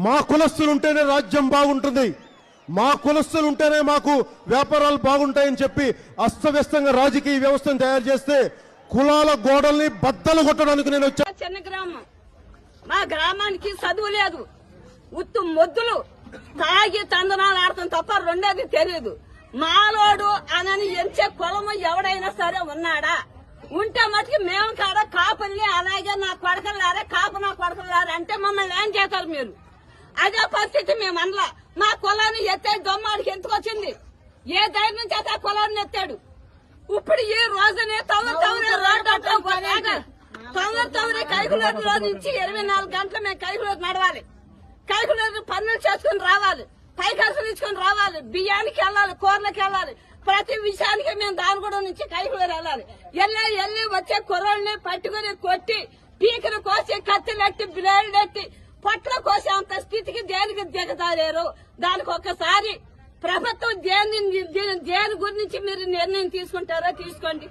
మా కులస్తులు ఉంటేనే రాజ్యం బాగుంటుంది, మా కులస్తులు ఉంటేనే మాకు వ్యాపారాలు బాగుంటాయని చెప్పి అస్తవ్యస్తంగా రాజకీయ వ్యవస్థను తయారు చేస్తే కులాల గోడల్ని బద్దలు కొట్టడానికి నేను వచ్చా. చిన్న గ్రామం, మా గ్రామానికి చదువు లేదు, ఉత్తు మొద్దులు తాగి తందనాలు ఆడతాం తప్ప రెండోది తెలియదు. మాలోడు అనని ఎంచే కులము ఎవడైనా సరే ఉన్నాడా? ఉంటే మటుకు మేము కాడ కాపుల్ని అలాగే నా కొడకలారా కాపు నా కొడకలారా అంటే మమ్మల్ని ఏం చేస్తారు మీరు? అదే పరిస్థితి మేము అనలా. మా కులాన్ని ఎత్తాడు దొమ్మాడికి ఎందుకు వచ్చింది? ఏ ధైర్యం చేత ఆ కులాన్ని ఎత్తాడు? ఇప్పుడు ఈ రోజునే తొందర కైకులూరులో నుంచి 24 గంటలు మేము కైకులూరు నడవాలి, కైకులూరు పనులు చేసుకుని రావాలి, పైకాసులు ఇచ్చుకొని రావాలి, బియ్యానికి వెళ్ళాలి, కూరలకు వెళ్ళాలి, ప్రతి విషయానికి మేము దానిగూడెం నుంచి కైకులూరు వెళ్ళాలి. వెళ్ళి వచ్చే కుర్రోళ్ళని పట్టుకుని కొట్టి పీకను కోసి కత్తిలెట్టి బ్లేడ్లు ఎట్టి పొట్ల కోసే అంత స్థితికి దేనికి దిగజారారు? దానికి ఒక్కసారి ప్రభుత్వం దేని గురించి మీరు నిర్ణయం తీసుకుంటారో తీసుకోండి.